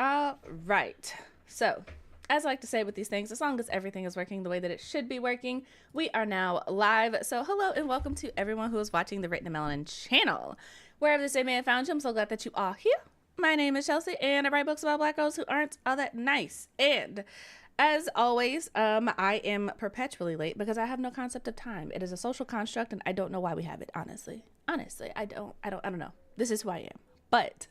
All right. So, as I like to say with these things, as long as everything is working the way that it should be working, we are now live. So, hello and welcome to everyone who is watching the Written in Melanin channel. Wherever this day may have found you, I'm so glad that you are here. My name is Chelsea, and I write books about black girls who aren't all that nice. And as always, I am perpetually late because I have no concept of time. It is a social construct, and I don't know why we have it. Honestly, I don't know. This is who I am. But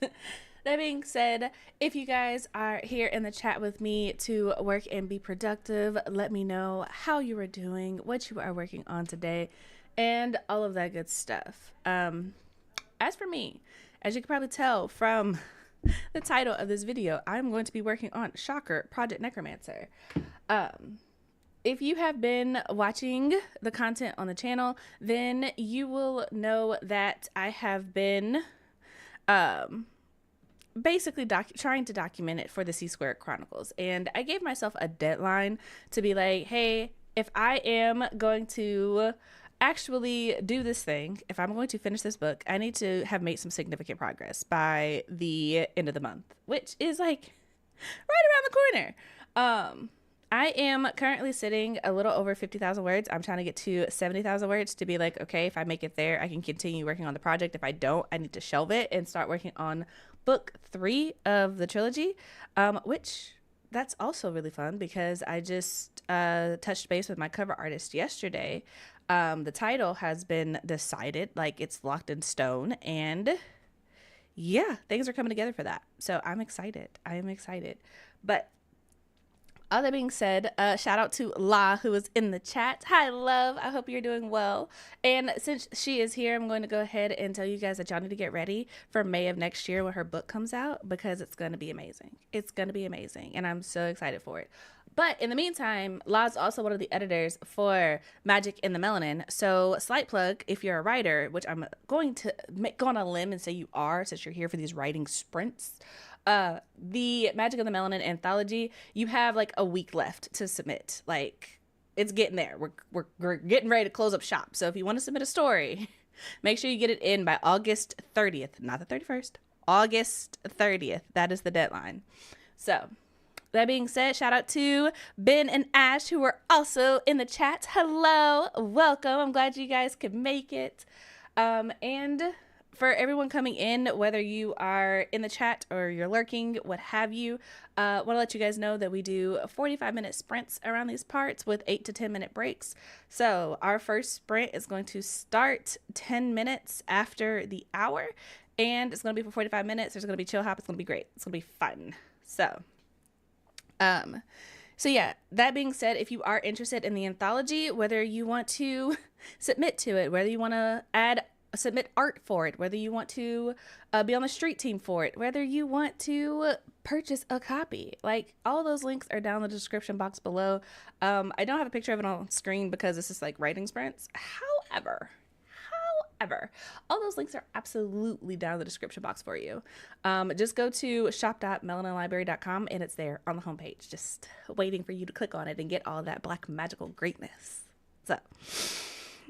that being said, if you guys are here in the chat with me to work and be productive, let me know how you are doing, what you are working on today, and all of that good stuff. As for me, as you can probably tell from the title of this video, I'm going to be working on, shocker, Project Necromancer. If you have been watching the content on the channel, then you will know that I have been basically trying to document it for the C-Squared Chronicles. And I gave myself a deadline to be like, hey, if I am going to actually do this thing, if I'm going to finish this book, I need to have made some significant progress by the end of the month, which is like right around the corner. I am currently sitting a little over 50,000 words. I'm trying to get to 70,000 words to be like, okay, if I make it there, I can continue working on the project. If I don't, I need to shelve it and start working on book 3 of the trilogy, which that's also really fun because I just touched base with my cover artist yesterday. The title has been decided, like it's locked in stone, and yeah, things are coming together for that. So I'm excited. I am excited. But all that being said, shout out to La, who is in the chat. Hi, love. I hope you're doing well. And since she is here, I'm going to go ahead and tell you guys that y'all need to get ready for May of next year when her book comes out, because it's going to be amazing. It's going to be amazing, and I'm so excited for it. But in the meantime, La's also one of the editors for Magic in the Melanin. So slight plug, if you're a writer, which I'm going to go on a limb and say you are, since you're here for these writing sprints, the Magic of the Melanin anthology, you have like a week left to submit. Like, it's getting there. We're getting ready to close up shop. So if you want to submit a story, make sure you get it in by August 30th, not the 31st, August 30th. That is the deadline. So that being said, shout out to Ben and Ash, who are also in the chat. Hello, welcome. I'm glad you guys could make it. And for everyone coming in, whether you are in the chat or you're lurking, what have you, want to let you guys know that we do 45-minute sprints around these parts with 8 to 10-minute breaks. So our first sprint is going to start 10 minutes after the hour, and it's going to be for 45 minutes. There's going to be chill hop. It's going to be great. It's going to be fun. So yeah, that being said, if you are interested in the anthology, whether you want to submit to it, whether you want to submit art for it, whether you want to be on the street team for it, whether you want to purchase a copy, like all those links are down in the description box below. I don't have a picture of it on screen because this is like writing sprints. However, all those links are absolutely down in the description box for you. Just go to shop.melaninlibrary.com and it's there on the homepage, just waiting for you to click on it and get all that black magical greatness. So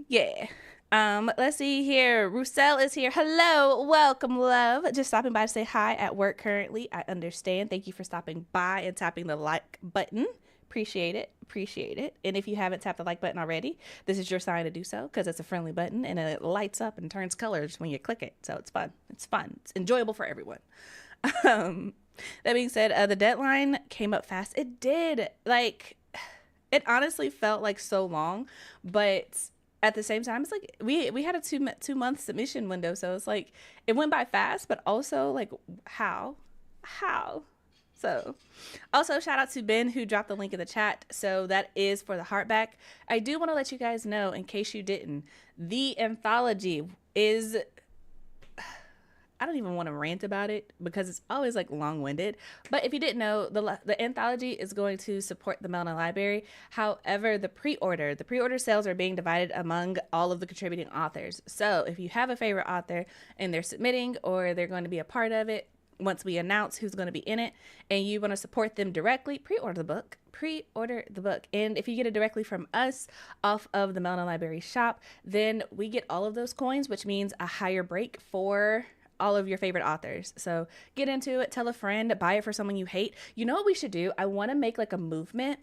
yeah. Let's see here. Roussel is here. Hello, welcome, love. Just stopping by to say hi at work currently. I understand. Thank you for stopping by and tapping the like button. Appreciate it. And if you haven't tapped the like button already, this is your sign to do so, because it's a friendly button and it lights up and turns colors when you click it. So it's fun. It's enjoyable for everyone. That being said, the deadline came up fast. It did. Like, it honestly felt like so long, but at the same time, it's like we had a two-month submission window. So it's like it went by fast, but also like how? So also shout out to Ben, who dropped the link in the chat. So that is for the hardback. I do want to let you guys know, in case you didn't, the anthology is, I don't even want to rant about it because it's always like long-winded. But if you didn't know, the anthology is going to support the Melanin Library. However, the pre-order sales are being divided among all of the contributing authors. So if you have a favorite author and they're submitting or they're going to be a part of it, once we announce who's going to be in it and you want to support them directly, pre-order the book. And if you get it directly from us off of the Melanin Library shop, then we get all of those coins, which means a higher break for all of your favorite authors. So get into it, tell a friend, buy it for someone you hate. You know what we should do? I want to make like a movement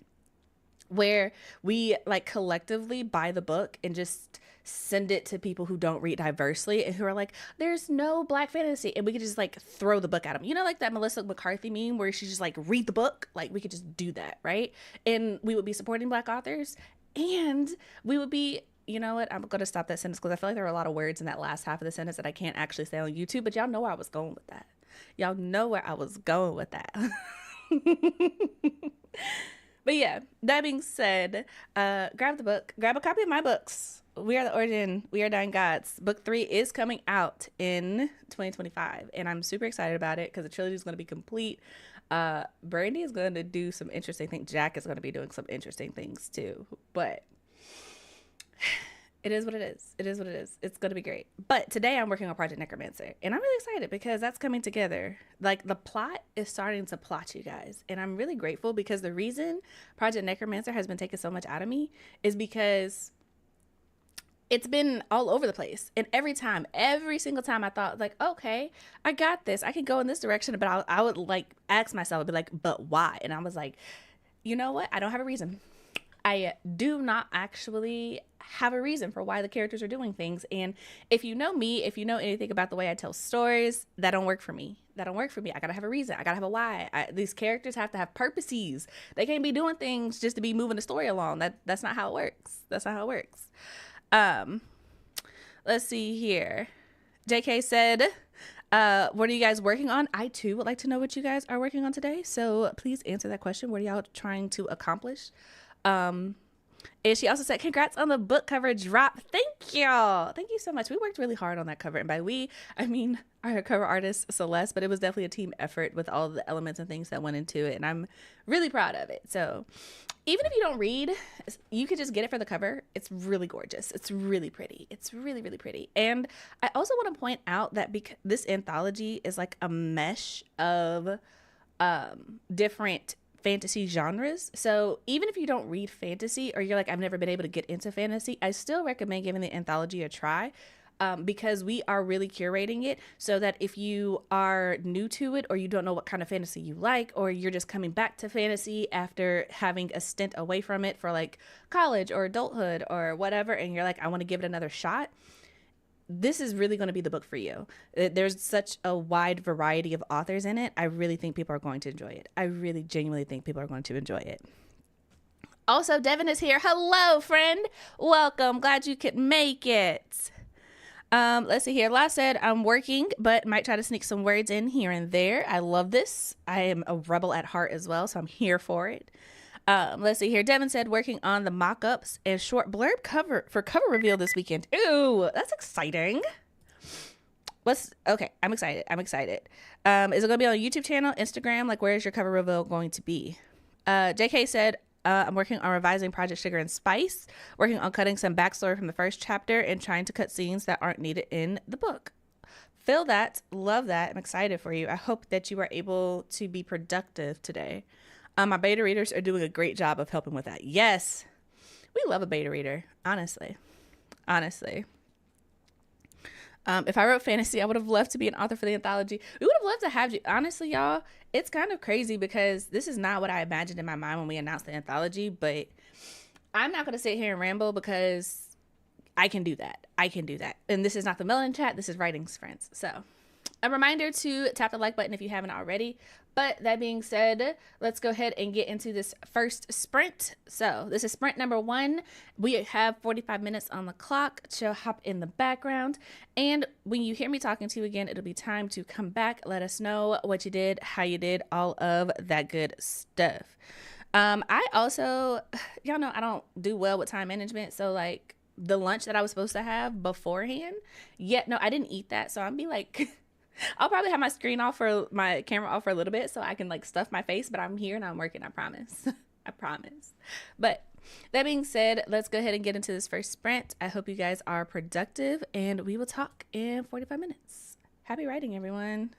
where we like collectively buy the book and just send it to people who don't read diversely and who are like, there's no black fantasy, and we could just like throw the book at them. You know, like that Melissa McCarthy meme where she's just like, read the book. Like we could just do that, right? And we would be supporting black authors, and we would be, you know what, I'm going to stop that sentence because I feel like there are a lot of words in that last half of the sentence that I can't actually say on YouTube, but y'all know where I was going with that. Y'all know where I was going with that. But yeah, that being said, grab the book, grab a copy of my books. We Are the Origin, We Are Dying Gods. Book 3 is coming out in 2025, and I'm super excited about it because the trilogy is going to be complete. Brandy is going to do some interesting things. Jack is going to be doing some interesting things too, but it is what it is. It is what it is. It's going to be great. But today I'm working on Project Necromancer, and I'm really excited because that's coming together. Like the plot is starting to plot, you guys. And I'm really grateful because the reason Project Necromancer has been taking so much out of me is because it's been all over the place. And every single time I thought like, okay, I got this. I can go in this direction. But I would like ask myself, I'd be like, but why? And I was like, you know what? I don't have a reason. I do not actually have a reason for why the characters are doing things. And if you know me, if you know anything about the way I tell stories, that don't work for me. That don't work for me. I gotta have a reason. I gotta have a why. These characters have to have purposes. They can't be doing things just to be moving the story along. That's not how it works. That's not how it works. Let's see here. JK said, what are you guys working on? I too would like to know what you guys are working on today. So please answer that question. What are y'all trying to accomplish? And she also said, congrats on the book cover drop. Thank y'all. Thank you so much. We worked really hard on that cover. And by we, I mean our cover artist, Celeste, but it was definitely a team effort with all the elements and things that went into it. And I'm really proud of it. So even if you don't read, you could just get it for the cover. It's really gorgeous. It's really pretty. It's really, really pretty. And I also want to point out that because this anthology is like a mesh of different fantasy genres. So even if you don't read fantasy or you're like, I've never been able to get into fantasy, I still recommend giving the anthology a try, because we are really curating it so that if you are new to it or you don't know what kind of fantasy you like, or you're just coming back to fantasy after having a stint away from it for like college or adulthood or whatever, and you're like, I want to give it another shot, this is really going to be the book for you. There's such a wide variety of authors in it. I really think people are going to enjoy it. I really genuinely think people are going to enjoy it. Also, Devin is here. Hello, friend. Welcome. Glad you could make it. Let's see here. La said, I'm working, but might try to sneak some words in here and there. I love this. I am a rebel at heart as well, so I'm here for it. Let's see here. Devin said, working on the mock-ups and short blurb cover reveal this weekend. Ooh, that's exciting. Okay, I'm excited. Is it going to be on a YouTube channel, Instagram? Like, where is your cover reveal going to be? JK said, I'm working on revising Project Sugar and Spice, working on cutting some backstory from the first chapter and trying to cut scenes that aren't needed in the book. Feel that. Love that. I'm excited for you. I hope that you are able to be productive today. My beta readers are doing a great job of helping with that. Yes, we love a beta reader, honestly. If I wrote fantasy, I would have loved to be an author for the anthology. We would have loved to have you. Honestly, y'all, it's kind of crazy because this is not what I imagined in my mind when we announced the anthology, but I'm not going to sit here and ramble because I can do that. And this is not the Melanin chat. This is Writings Friends. So a reminder to tap the like button if you haven't already. But that being said, let's go ahead and get into this first sprint. So this is sprint number 1. We have 45 minutes on the clock. Chill, hop in the background. And when you hear me talking to you again, it'll be time to come back. Let us know what you did, how you did, all of that good stuff. I also, y'all know I don't do well with time management. So like the lunch that I was supposed to have beforehand, no, I didn't eat that. So I'll be like... I'll probably have my camera off for a little bit so I can like stuff my face, but I'm here and I'm working. I promise. I promise. But that being said, let's go ahead and get into this first sprint. I hope you guys are productive and we will talk in 45 minutes. Happy writing, everyone.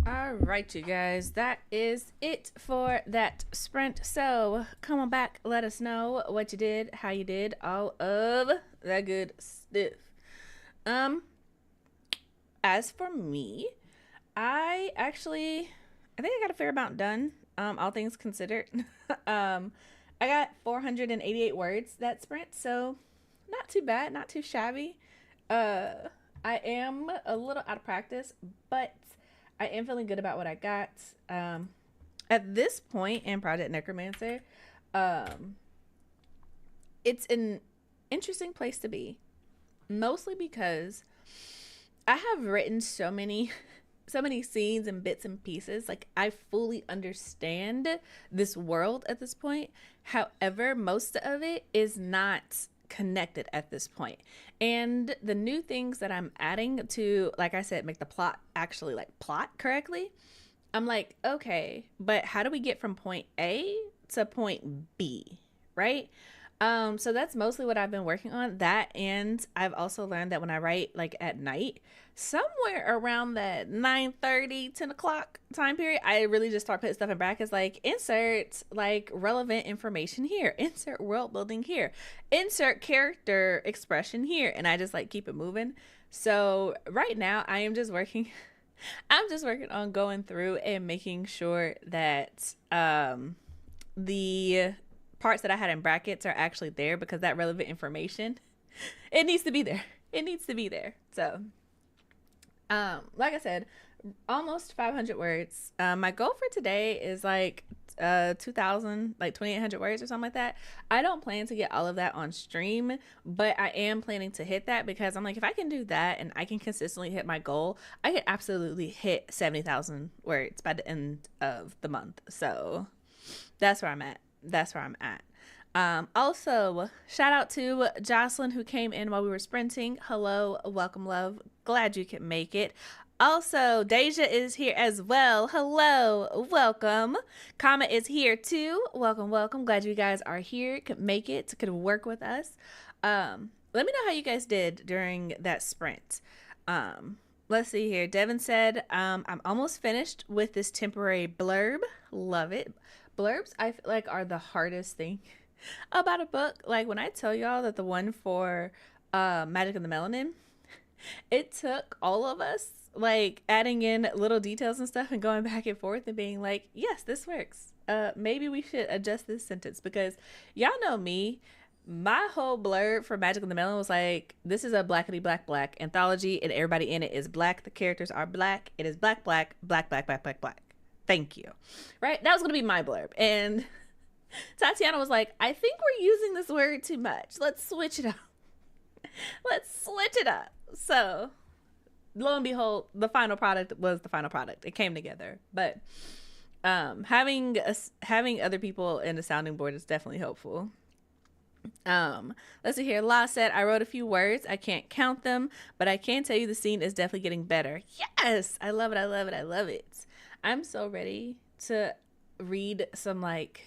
All right, you guys, that is it for that sprint. So come on back, let us know what you did, how you did, all of that good stuff. As for me, I think I got a fair amount done. All things considered. I got 488 words that sprint, so not too bad, not too shabby. Uh, I am a little out of practice, but I am feeling good about what I got. At this point in Project Necromancer, um, it's an interesting place to be, mostly because I have written so many scenes and bits and pieces. Like, I fully understand this world at this point. However, most of it is not connected at this point. And the new things that I'm adding to, like I said, make the plot actually like plot correctly. I'm like, okay, but how do we get from point A to point B, right? So that's mostly what I've been working on. That, and I've also learned that when I write like at night, somewhere around that 9:30, 10 o'clock time period, I really just start putting stuff in brackets, like insert like relevant information here, insert world building here, insert character expression here, and I just like keep it moving. So right now I am just working I'm just working on going through and making sure that the parts that I had in brackets are actually there, because that relevant information, it needs to be there. It needs to be there. So, like I said, almost 500 words. My goal for today is like 2,000, like 2,800 words or something like that. I don't plan to get all of that on stream, but I am planning to hit that, because I'm like, if I can do that and I can consistently hit my goal, I can absolutely hit 70,000 words by the end of the month. So that's where I'm at. That's where I'm at. Also, shout out to Jocelyn, who came in while we were sprinting. Hello, welcome, love. Glad you can make it. Also, Deja is here as well. Hello, welcome. Kama is here too. Welcome, welcome. Glad you guys are here, could make it, could work with us. Let me know how you guys did during that sprint. Let's see here. Devin said, I'm almost finished with this temporary blurb. Love it. Blurbs, I feel like, are the hardest thing about a book. Like, when I tell y'all that the one for Magic and the Melanin, it took all of us like adding in little details and stuff and going back and forth and being like, yes, this works. Maybe we should adjust this sentence, because y'all know me. My whole blurb for Magic and the Melon was like, this is a blackity black black anthology, and everybody in it is black. The characters are black. It is black, black, black, black, black, black, black. Thank you. Right? That was going to be my blurb. And Tatiana was like, I think we're using this word too much. Let's switch it up. Let's switch it up. So, lo and behold, the final product was the final product. It came together. But having other people in the sounding board is definitely helpful. Let's see here. La said, I wrote a few words. I can't count them, but I can tell you the scene is definitely getting better. Yes! I love it. I love it. I love it. I'm so ready to read some, like,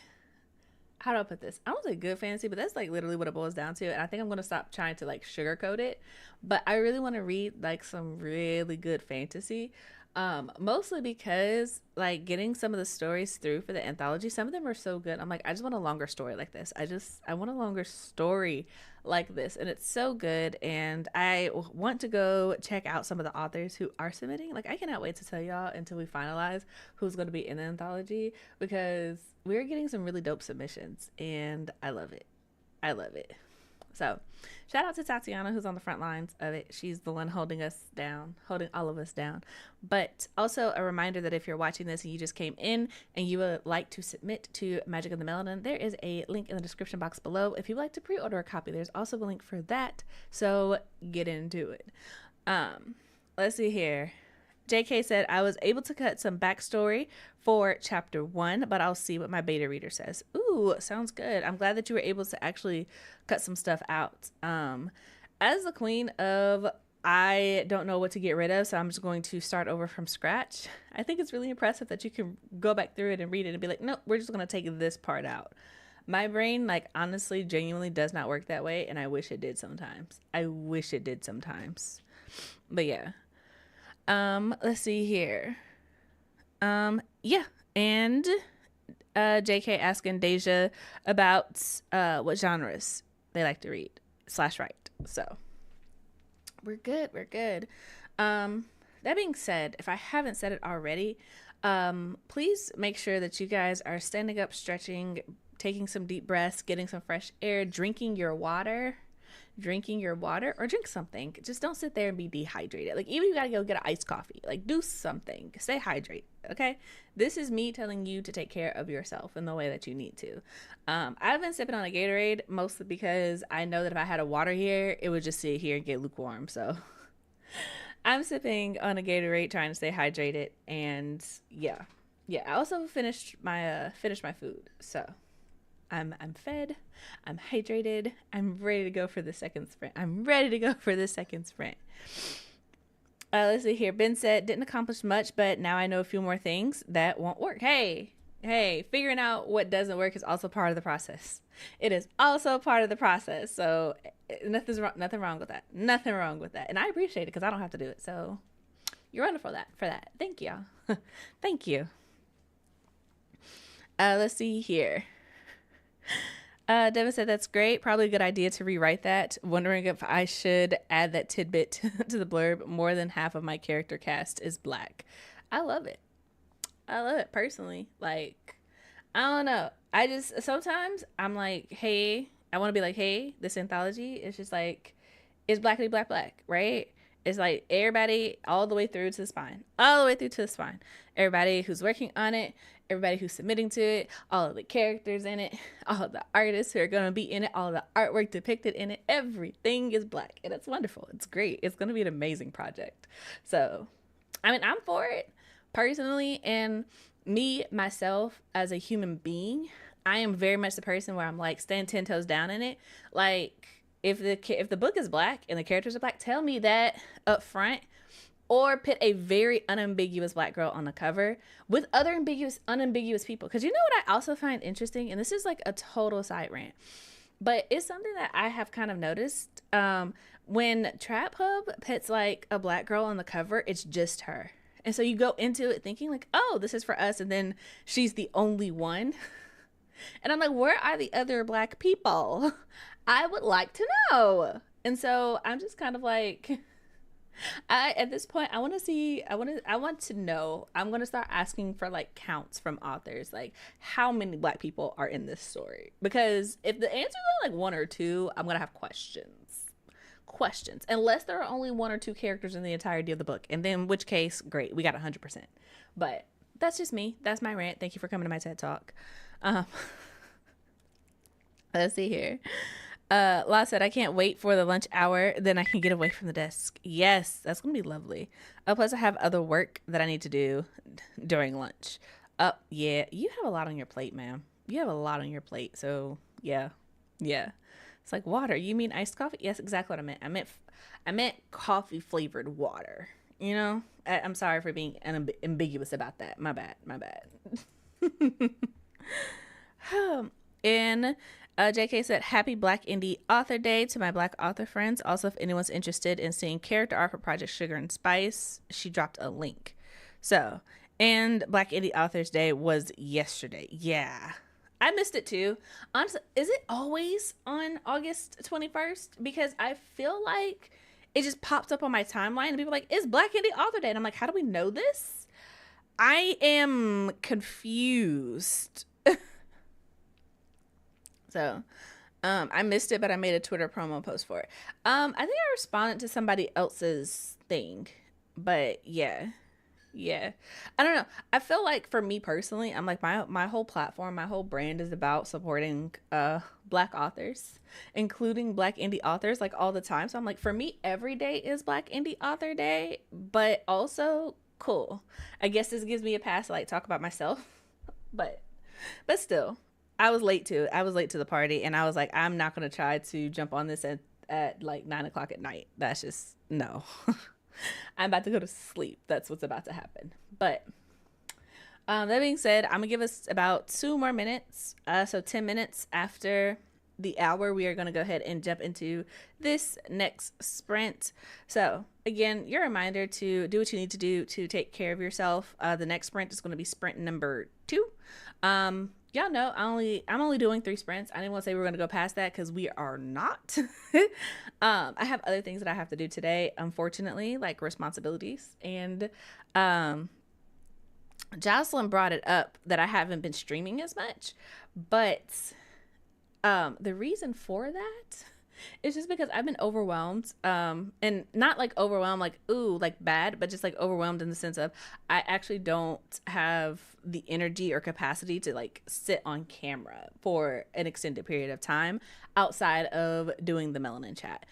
how do I put this? I don't say good fantasy, but that's like literally what it boils down to. And I think I'm going to stop trying to like sugarcoat it. But I really want to read like some really good fantasy. Mostly because like getting some of the stories through for the anthology, some of them are so good. I'm like, I just want a longer story like this. I want a longer story like this, and it's so good. And I want to go check out some of the authors who are submitting. Like, I cannot wait to tell y'all until we finalize who's going to be in the anthology, because we're getting some really dope submissions, and I love it. I love it. So shout out to Tatiana, who's on the front lines of it. She's the one holding us down, holding all of us down. But also a reminder that if you're watching this and you just came in and you would like to submit to Magic of the Melanin, there is a link in the description box below. If you would like to pre-order a copy, there's also a link for that. So get into it. Let's see here. JK said, I was able to cut some backstory for chapter 1, but I'll see what my beta reader says. Ooh, sounds good. I'm glad that you were able to actually cut some stuff out. As the queen of, I don't know what to get rid of, so I'm just going to start over from scratch. I think it's really impressive that you can go back through it and read it and be like, no, we're just going to take this part out. My brain, like, honestly, genuinely does not work that way, and I wish it did sometimes. I wish it did sometimes. But yeah. Let's see here. Yeah. And JK asking Deja about what genres they like to read / write. So we're good. We're good. That being said, if I haven't said it already, please make sure that you guys are standing up, stretching, taking some deep breaths, getting some fresh air, drinking your water, or drink something. Just don't sit there and be dehydrated. Like, even if you gotta go get an iced coffee, like, do something. Stay hydrated, okay? This is me telling you to take care of yourself in the way that you need to. I've been sipping on a Gatorade mostly because I know that if I had a water here, it would just sit here and get lukewarm. So I'm sipping on a Gatorade, trying to stay hydrated. And yeah, I also finished my food. So I'm fed, I'm hydrated, I'm ready to go for the second sprint. Let's see here. Ben said, didn't accomplish much, but now I know a few more things that won't work. Hey, figuring out what doesn't work is also part of the process. It is also part of the process. So nothing wrong with that. Nothing wrong with that. And I appreciate it because I don't have to do it. So you're wonderful for that. Thank you. Thank you. Let's see here. Devin said, that's great. Probably a good idea to rewrite that. Wondering if I should add that tidbit to the blurb. More than half of my character cast is black. I love it personally. Like, I don't know. I just, sometimes I'm like, hey, I want to be like, hey, this anthology is just like, it's blackity black, right? It's like everybody all the way through to the spine. Everybody who's working on it, everybody who's submitting to it, all of the characters in it, all of the artists who are going to be in it, all of the artwork depicted in it, everything is black. And it's wonderful. It's great. It's going to be an amazing project. So, I mean, I'm for it personally. And me, myself, as a human being, I am very much the person where I'm like, stand 10 toes down in it. Like, if the book is black and the characters are black, tell me that up front, or put a very unambiguous black girl on the cover with other unambiguous people. Because you know what I also find interesting, and this is like a total side rant, but it's something that I have kind of noticed. When Trap Hub puts like a black girl on the cover, it's just her. And so you go into it thinking like, oh, this is for us, and then she's the only one. And I'm like, where are the other black people? I would like to know. And so I'm just kind of like, at this point, I want to know. I'm going to start asking for like counts from authors, like how many black people are in this story. Because if the answers are like 1 or 2, I'm going to have questions, unless there are only 1 or 2 characters in the entirety of the book. And then in which case, great, we got 100%. But that's just me. That's my rant. Thank you for coming to my TED Talk. Let's see here. La said, I can't wait for the lunch hour, then I can get away from the desk. Yes, that's gonna be lovely. Plus I have other work that I need to do during lunch. Yeah, you have a lot on your plate, ma'am. You have a lot on your plate. So yeah. It's like water. You mean iced coffee? Yes, exactly what I meant. I meant coffee flavored water. You know, I'm sorry for being ambiguous about that. My bad. And JK said, happy Black Indie Author Day to my Black author friends. Also, if anyone's interested in seeing character art for Project Sugar and Spice, she dropped a link. So, and Black Indie Authors Day was yesterday. Yeah, I missed it too. Honestly, is it always on August 21st? Because I feel like it just pops up on my timeline and people are like, it's Black Indie Author Day. And I'm like, how do we know this? I am confused. So, I missed it, but I made a Twitter promo post for it. I think I responded to somebody else's thing, but yeah. I don't know. I feel like for me personally, I'm like my whole platform, my whole brand is about supporting Black authors, including Black indie authors, like all the time. So I'm like, for me, every day is Black Indie Author Day, but also cool. I guess this gives me a pass to like talk about myself. But still, I was late to the party, and I was like, I'm not gonna try to jump on this at like 9 o'clock at night. That's just no. I'm about to go to sleep. That's what's about to happen. But that being said, I'm gonna give us about 2 more minutes. So 10 minutes after the hour, we are gonna go ahead and jump into this next sprint. So again, your reminder to do what you need to do to take care of yourself. The next sprint is gonna be sprint number 2. Y'all know I'm only doing 3 sprints. I didn't want to say we're gonna go past that because we are not. I have other things that I have to do today, unfortunately, like responsibilities. And Jocelyn brought it up that I haven't been streaming as much, but the reason for that is just because I've been overwhelmed, and not like overwhelmed like ooh like bad, but just like overwhelmed in the sense of I actually don't have the energy or capacity to like sit on camera for an extended period of time outside of doing the Melanin chat.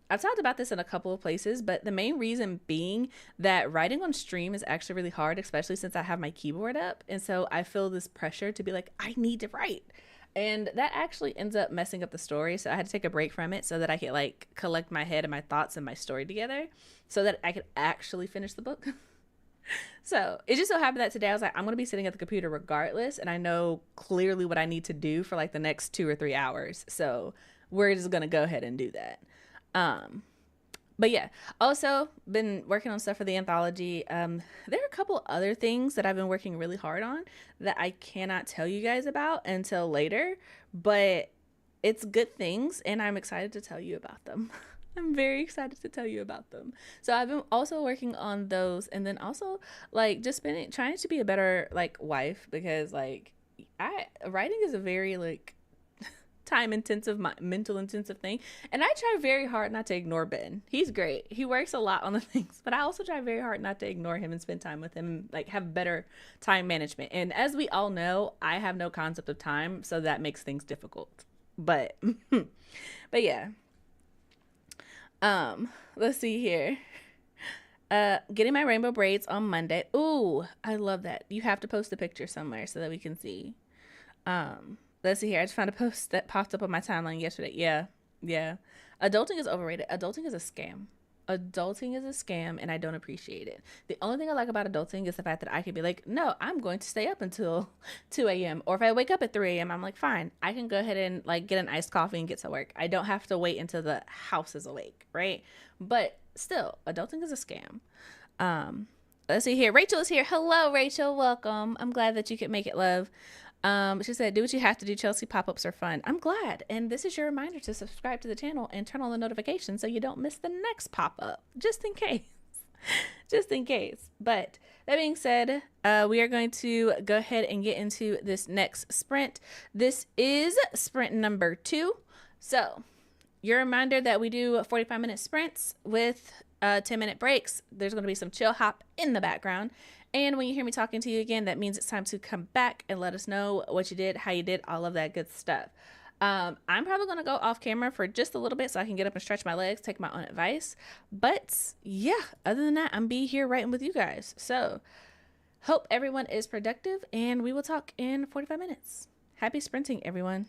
I've talked about this in a couple of places, but the main reason being that writing on stream is actually really hard, especially since I have my keyboard up. And so I feel this pressure to be like, I need to write. And that actually ends up messing up the story. So I had to take a break from it so that I could like collect my head and my thoughts and my story together so that I could actually finish the book. So it just so happened that today I was like, I'm going to be sitting at the computer regardless. And I know clearly what I need to do for like the next 2 or 3 hours. So we're just going to go ahead and do that. But yeah, also been working on stuff for the anthology. There are a couple other things that I've been working really hard on that I cannot tell you guys about until later, but it's good things and I'm excited to tell you about them. I'm very excited to tell you about them. So I've been also working on those, and then also like just been trying to be a better like wife, because like writing is a very like time intensive, mental intensive thing, and I try very hard not to ignore Ben. He's great, he works a lot on the things, but I also try very hard not to ignore him and spend time with him, like have better time management. And as we all know, I have no concept of time, so that makes things difficult. But yeah, let's see here. Getting my rainbow braids on Monday. Ooh, I love that. You have to post a picture somewhere so that we can see. Let's see here. I just found a post that popped up on my timeline yesterday. Yeah. Adulting is overrated. Adulting is a scam. Adulting is a scam, and I don't appreciate it. The only thing I like about adulting is the fact that I can be like, no, I'm going to stay up until 2 a.m. Or if I wake up at 3 a.m., I'm like, fine, I can go ahead and like get an iced coffee and get to work. I don't have to wait until the house is awake, right? But still, adulting is a scam. Let's see here. Rachel is here. Hello, Rachel. Welcome. I'm glad that you could make it, love. She said, do what you have to do, Chelsea. Pop-ups are fun. I'm glad. And this is your reminder to subscribe to the channel and turn on the notifications so you don't miss the next pop-up, just in case. Just in case. But that being said, we are going to go ahead and get into this next sprint. This is sprint number 2. So your reminder that we do 45-minute sprints with 10-minute breaks. There's going to be some chill hop in the background. And when you hear me talking to you again, that means it's time to come back and let us know what you did, how you did, all of that good stuff. I'm probably going to go off camera for just a little bit so I can get up and stretch my legs, take my own advice. But yeah, other than that, I'm be here writing with you guys. So hope everyone is productive, and we will talk in 45 minutes. Happy sprinting, everyone.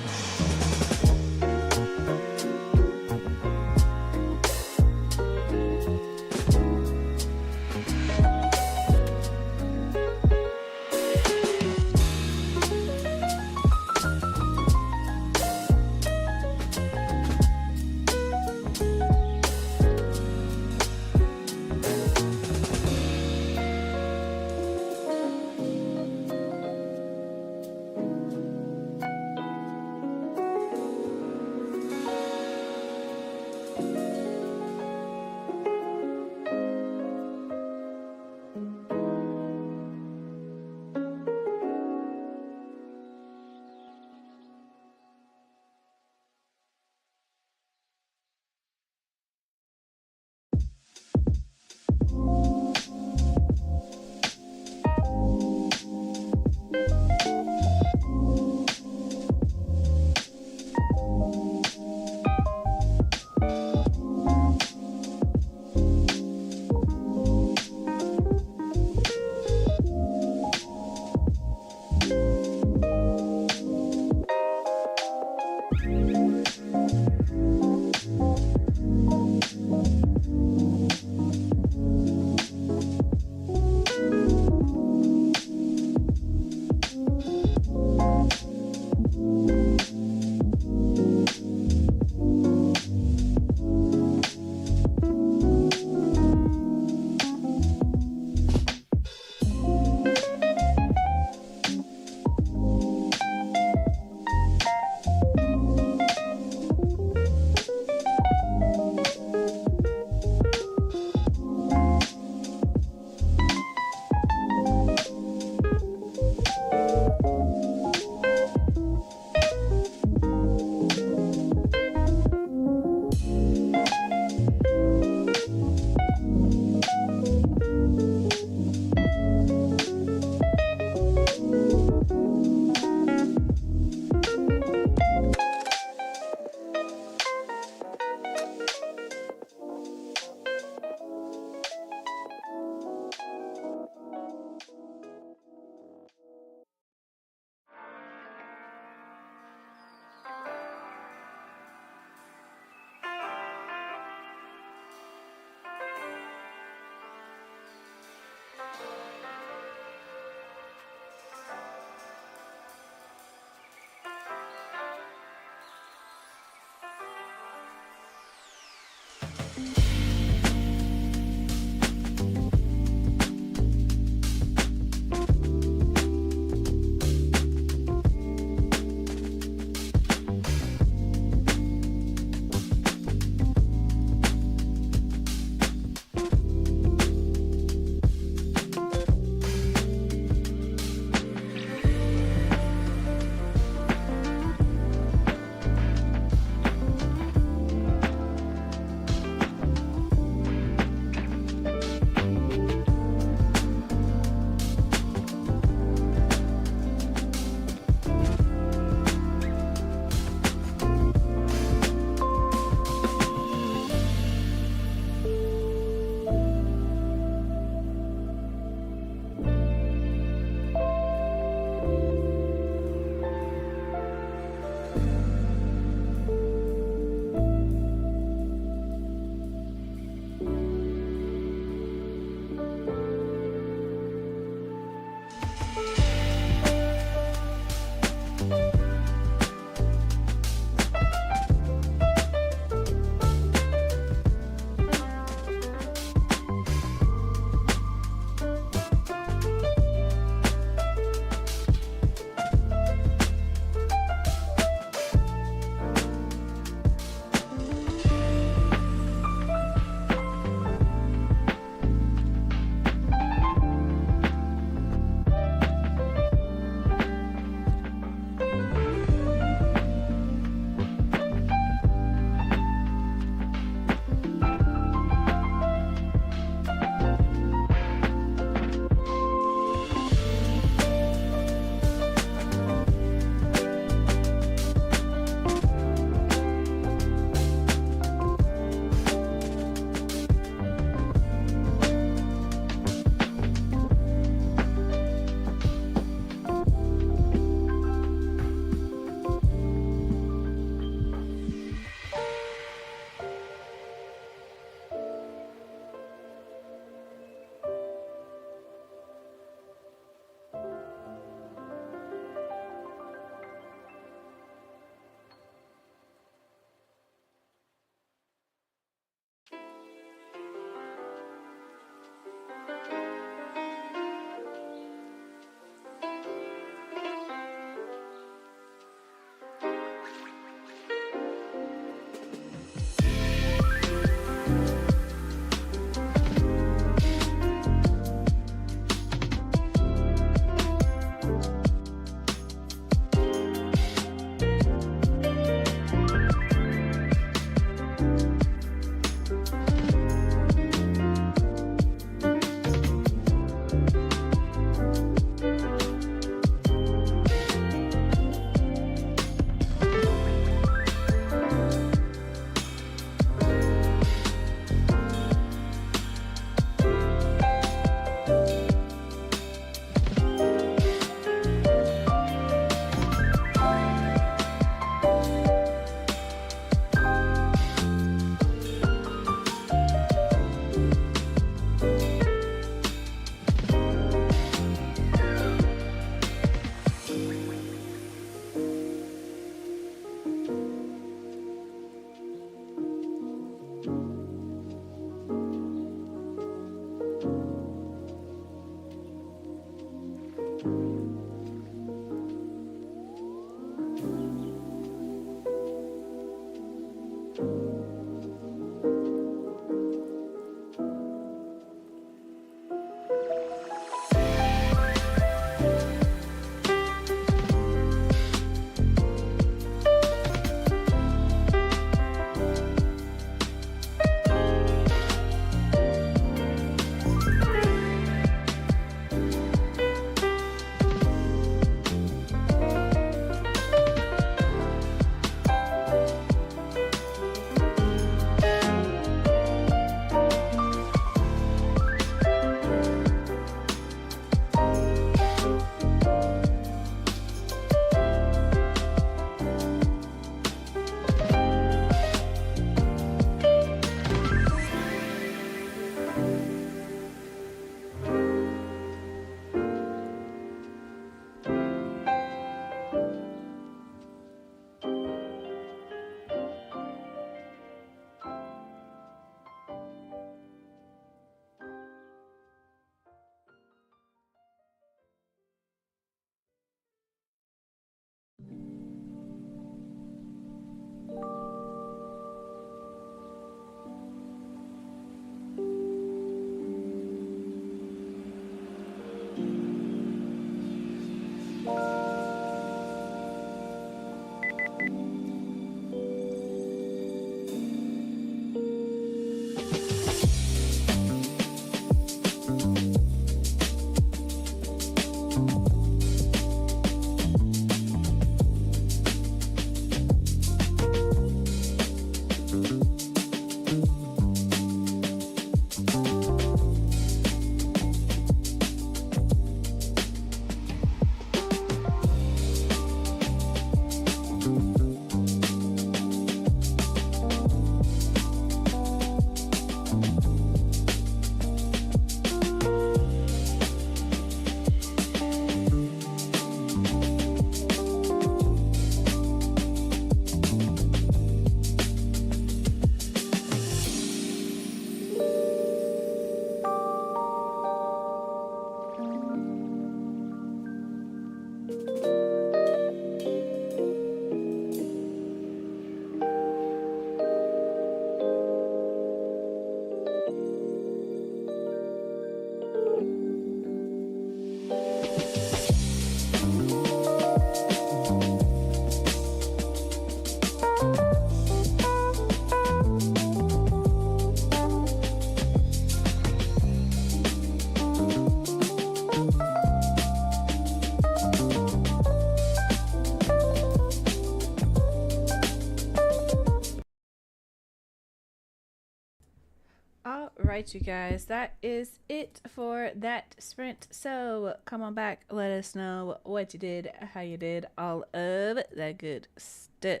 right, you guys, that is it for that sprint. So come on back, let us know what you did, how you did, all of that good stuff.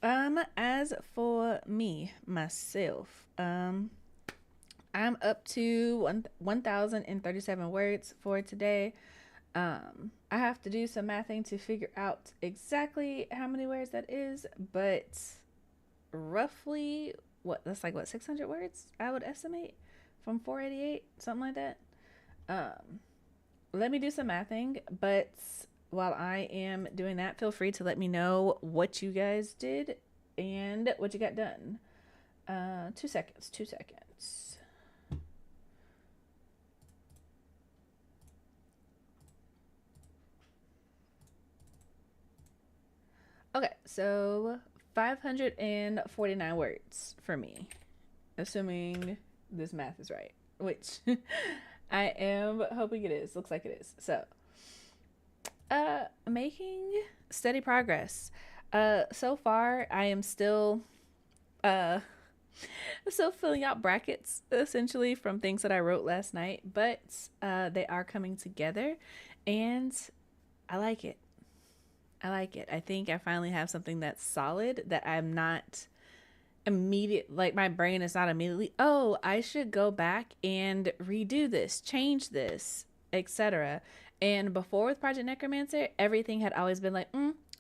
As for me, myself, I'm up to 1,037 words for today. I have to do some mathing to figure out exactly how many words that is, but roughly that's like 600 words I would estimate from 488, something like that. Let me do some mathing, but while I am doing that, feel free to let me know what you guys did and what you got done. 2 seconds. Okay, so 549 words for me, assuming this math is right, which I am hoping it is. Looks like it is. So, making steady progress. So far, I am still filling out brackets essentially from things that I wrote last night, but they are coming together, and I like it. I think I finally have something that's solid, that I'm not like my brain is not immediately, oh, I should go back and redo this, change this, etc. And before with Project Necromancer, everything had always been like,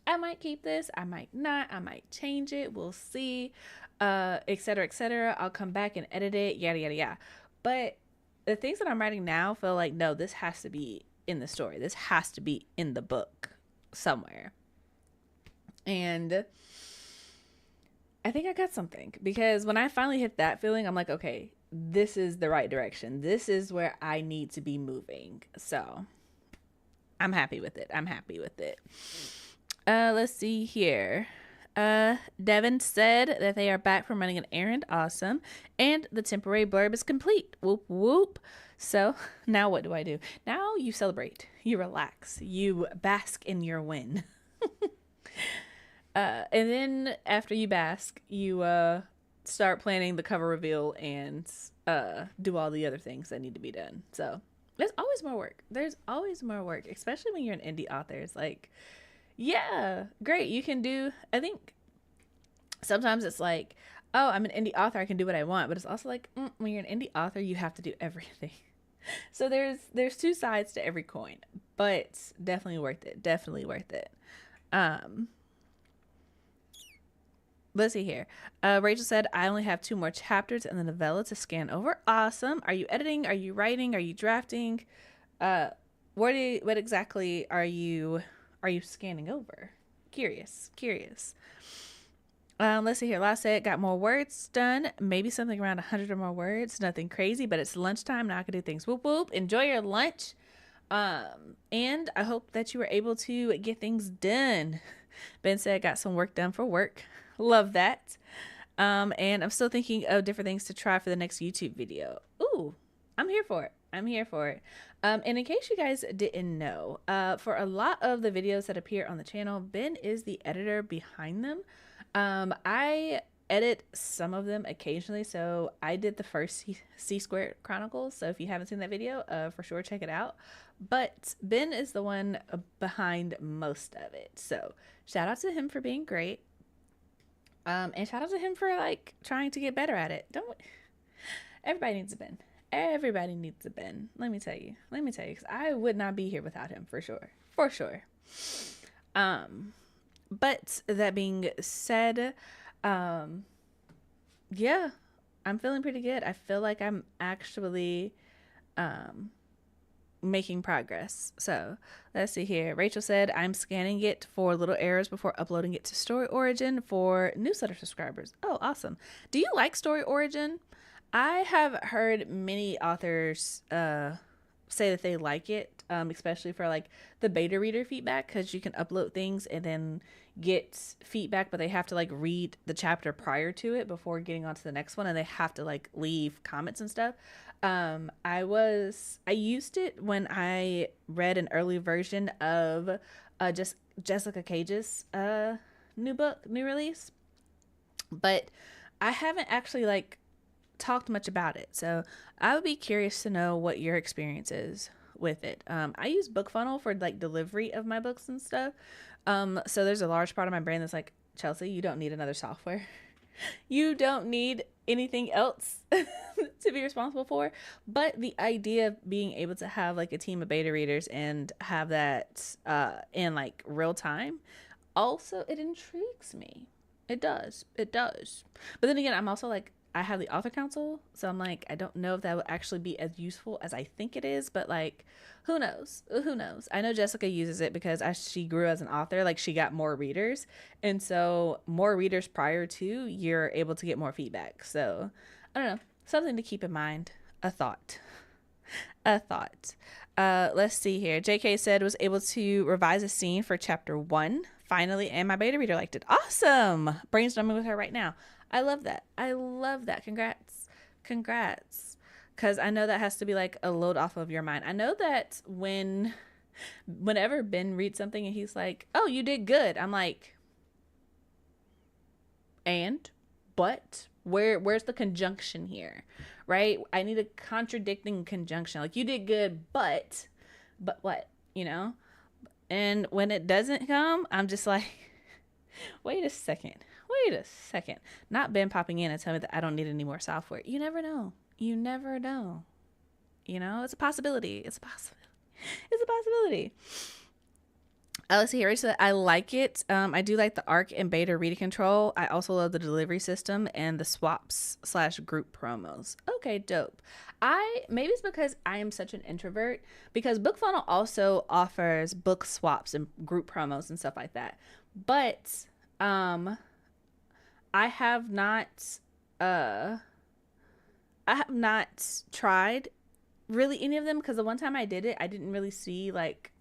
I might keep this, I might not, I might change it, we'll see, etc., etc. I'll come back and edit it, yada, yada, yada. But the things that I'm writing now feel like, no, this has to be in the story. This has to be in the book somewhere. And I think I got something, because when I finally hit that feeling, I'm like, okay, this is the right direction. This is where I need to be moving. So I'm happy with it. Let's see here. Devin said that they are back from running an errand. Awesome. And the temporary blurb is complete. Whoop, whoop. So now what do? Now you celebrate. You relax. You bask in your win. And then after you bask, you start planning the cover reveal and do all the other things that need to be done. So there's always more work, especially when you're an indie author. It's like, yeah, great, you can do, I think sometimes it's like, oh, I'm an indie author, I can do what I want. But it's also like, when you're an indie author, you have to do everything. So there's two sides to every coin, but definitely worth it. Let's see here. Rachel said, I only have 2 more chapters in the novella to scan over. Awesome. Are you editing? Are you writing? Are you drafting? What exactly are you scanning over? Curious. Let's see here. Last said, got more words done. Maybe something around 100 or more words. Nothing crazy, but it's lunchtime. Now I can do things. Whoop, whoop. Enjoy your lunch. And I hope that you were able to get things done. Ben said, got some work done for work. Love that. And I'm still thinking of different things to try for the next YouTube video. Ooh, I'm here for it. And in case you guys didn't know, for a lot of the videos that appear on the channel, Ben is the editor behind them. I edit some of them occasionally. So I did the first C-Squared Chronicles. So if you haven't seen that video, for sure check it out. But Ben is the one behind most of it. So shout out to him for being great. And shout out to him for like trying to get better at it. Everybody needs a Ben. Let me tell you, because I would not be here without him for sure. But that being said, yeah, I'm feeling pretty good. I feel like I'm actually, making progress. So let's see here. Rachel said, I'm scanning it for little errors before uploading it to Story Origin for newsletter subscribers. Oh, awesome. Do you like Story Origin? I have heard many authors say that they like it, especially for like the beta reader feedback, because you can upload things and then get feedback, but they have to like read the chapter prior to it before getting on to the next one, and they have to like leave comments and stuff. I used it when I read an early version of just Jessica Cage's new release, but I haven't actually like talked much about it. So I would be curious to know what your experience is with it. I use BookFunnel for like delivery of my books and stuff. So there's a large part of my brain that's like, Chelsea, you don't need another software. You don't need anything else to be responsible for. But the idea of being able to have like a team of beta readers and have that in like real time, also it intrigues me. It does. It does. But then again, I'm also like, I have the author council, so I'm like, I don't know if that would actually be as useful as I think it is, but like, who knows? Who knows? I know Jessica uses it because as she grew as an author, like she got more readers, and so more readers prior to, you're able to get more feedback. So I don't know, something to keep in mind. A thought. Let's see here. JK said was able to revise a scene for chapter 1 finally, and my beta reader liked it. Awesome. Brainstorming with her right now. I love that. Congrats. Because I know that has to be like a load off of your mind. I know that whenever Ben reads something and he's like, oh, you did good, I'm like, but where's the conjunction here, right? I need a contradicting conjunction. Like, you did good, but what, And when it doesn't come, I'm just like, wait a second. Not Ben popping in and telling me that I don't need any more software. You never know. It's a possibility. Let's see here. Rachel said, I like it. I do like the ARC and beta reading control. I also love the delivery system and the swaps/group promos. Okay, dope. Maybe it's because I am such an introvert, because BookFunnel also offers book swaps and group promos and stuff like that. But I have not tried really any of them, because the one time I did it, I didn't really see like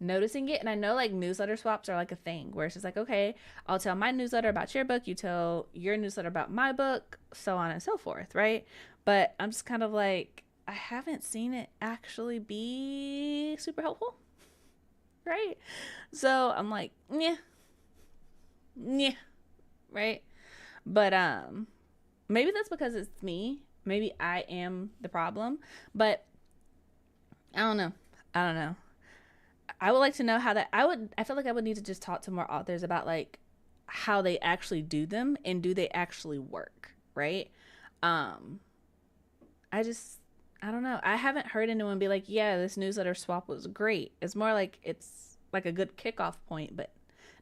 noticing it. And I know like newsletter swaps are like a thing where it's just like, okay, I'll tell my newsletter about your book, you tell your newsletter about my book, so on and so forth, right? But I'm just kind of like, I haven't seen it actually be super helpful, right? So I'm like, yeah, right? But maybe that's because it's me. Maybe I am the problem. But I don't know. I would like to know how that, I feel like I would need to just talk to more authors about like how they actually do them and do they actually work, right? I don't know. I haven't heard anyone be like, yeah, this newsletter swap was great. It's more like it's like a good kickoff point, but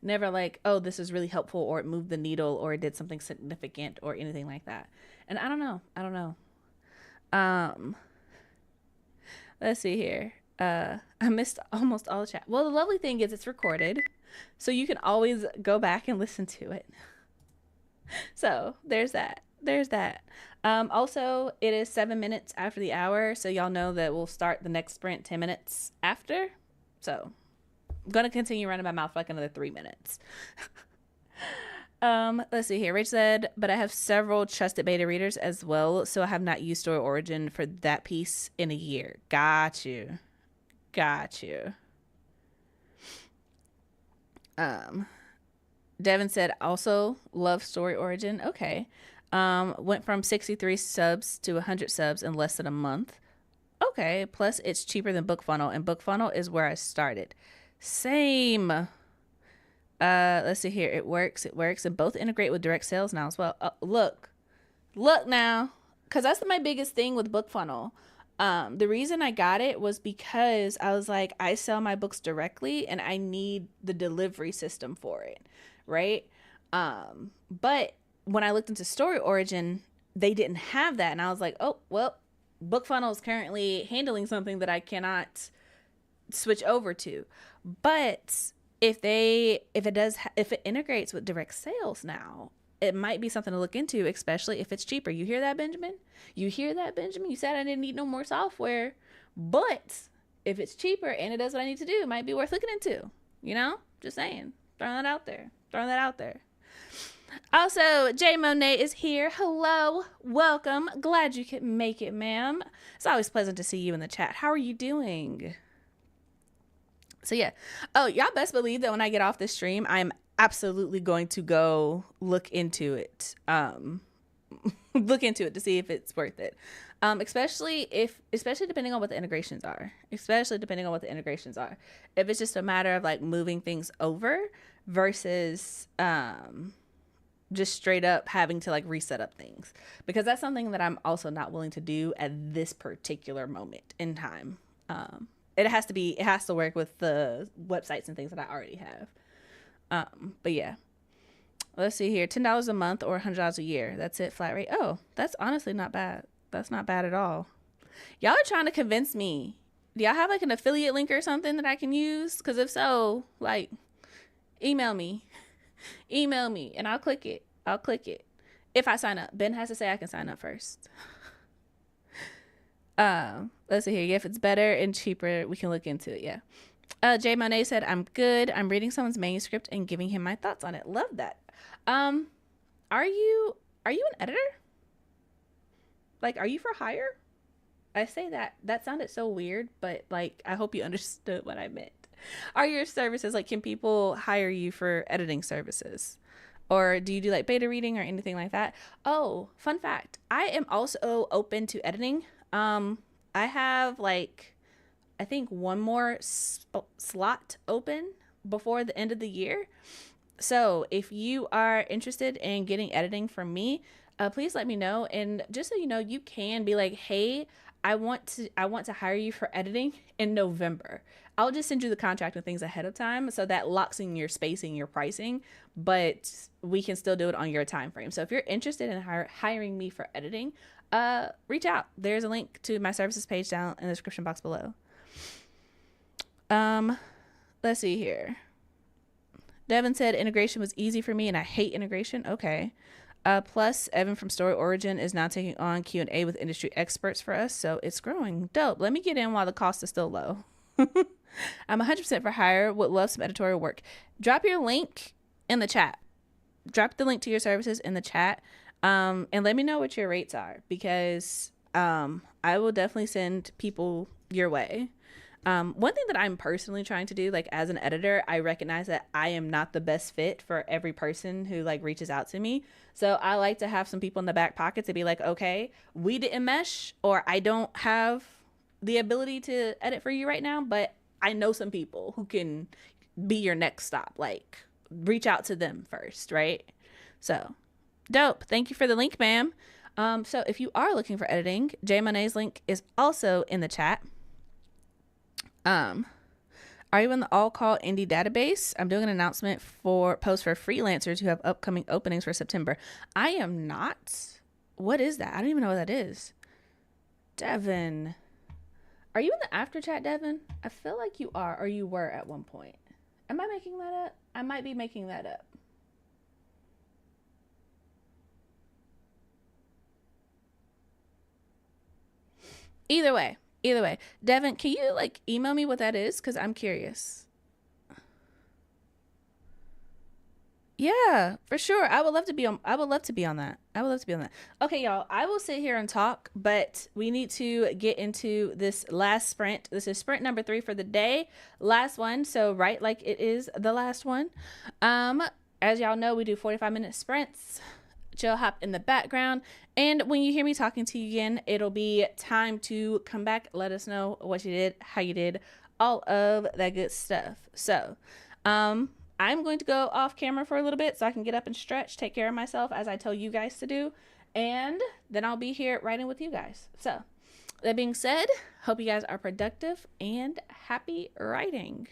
never like, oh, this is really helpful, or it moved the needle, or it did something significant, or anything like that. And I don't know. Let's see here. I missed almost all the chat. Well, the lovely thing is it's recorded, so you can always go back and listen to it. So there's that. Also, it is 7 minutes after the hour, so y'all know that we'll start the next sprint 10 minutes after. So I'm going to continue running my mouth for like another 3 minutes. Let's see here. Rach said, but I have several trusted beta readers as well, so I have not used Story Origin for that piece in a year. Got you. Devin said, also love Story Origin. Okay. Went from 63 subs to 100 subs in less than a month. Okay. Plus it's cheaper than BookFunnel, and BookFunnel is where I started. Same. Let's see here. It works, and both integrate with direct sales now as well. Look now, because that's my biggest thing with BookFunnel. The reason I got it was because I was like, I sell my books directly and I need the delivery system for it, right? But when I looked into Story Origin, they didn't have that, and I was like, oh well, BookFunnel is currently handling something that I cannot switch over to. But if it integrates with direct sales now, it might be something to look into, especially if it's cheaper. You hear that, Benjamin? You said I didn't need no more software, but if it's cheaper and it does what I need to do, it might be worth looking into. Just saying, throwing that out there. Also, Jay Monet is here. Hello, welcome. Glad you could make it, ma'am. It's always pleasant to see you in the chat. How are you doing? So yeah. Oh, y'all best believe that when I get off this stream, I'm absolutely going to go look into it. look into it to see if it's worth it. Especially depending on what the integrations are. If it's just a matter of like moving things over versus just straight up having to like reset up things, because that's something that I'm also not willing to do at this particular moment in time. It has to work with the websites and things that I already have. But yeah. Let's see here. $10 a month or $100 a year. That's it, flat rate. Oh, that's honestly not bad. That's not bad at all. Y'all are trying to convince me. Do y'all have like an affiliate link or something that I can use? Because if so, like, email me and I'll click it. If I sign up. Ben has to say I can sign up first. Let's see here. Yeah, if it's better and cheaper, we can look into it. Yeah. Jay Monet said, I'm good. I'm reading someone's manuscript and giving him my thoughts on it. Love that. Are you an editor? Like, are you for hire? I say that sounded so weird, but like, I hope you understood what I meant. Are your services, like, can people hire you for editing services? Or do you do like beta reading or anything like that? Oh, fun fact. I am also open to editing. I have like, I think one more slot open before the end of the year. So if you are interested in getting editing from me, please let me know. And just so you know, you can be like, hey, I want to hire you for editing in November. I'll just send you the contract and things ahead of time, so that locks in your spacing, your pricing, but we can still do it on your time frame. So if you're interested in hiring me for editing, reach out. There's a link to my services page down in the description box below. Let's see here. Devin said integration was easy for me and I hate integration. Okay. Plus, Evan from Story Origin is now taking on Q&A with industry experts for us, so it's growing. Dope. Let me get in while the cost is still low. I'm 100% for hire. Would love some editorial work. Drop your link in the chat. Drop the link to your services in the chat, and let me know what your rates are, because I will definitely send people your way. One thing that I'm personally trying to do, like as an editor, I recognize that I am not the best fit for every person who like reaches out to me. So I like to have some people in the back pocket to be like, okay, we didn't mesh, or I don't have the ability to edit for you right now, but I know some people who can be your next stop. Like, reach out to them first, right? So dope. Thank you for the link, ma'am. So if you are looking for editing, Jay Monet's link is also in the chat. Are you in the All Call Indie database? I'm doing an announcement for post for freelancers who have upcoming openings for September. I am not. What is that? I don't even know what that is. Devin. Are you in the after chat, Devin? I feel like you are, or you were at one point. Am I making that up? I might be making that up. Either way, Devin, can you like email me what that is? Because I'm curious. Yeah, for sure. I would love to be on that. Okay, y'all, I will sit here and talk, but we need to get into this last sprint. This is sprint number 3 for the day. Last one. So right, like it is the last one. As y'all know, we do 45-minute sprints. Chill hop in the background, and when you hear me talking to you again, it'll be time to come back, let us know what you did, how you did, all of that good stuff. So I'm going to go off camera for a little bit so I can get up and stretch, take care of myself as I tell you guys to do, and then I'll be here writing with you guys. So that being said, hope you guys are productive and happy writing.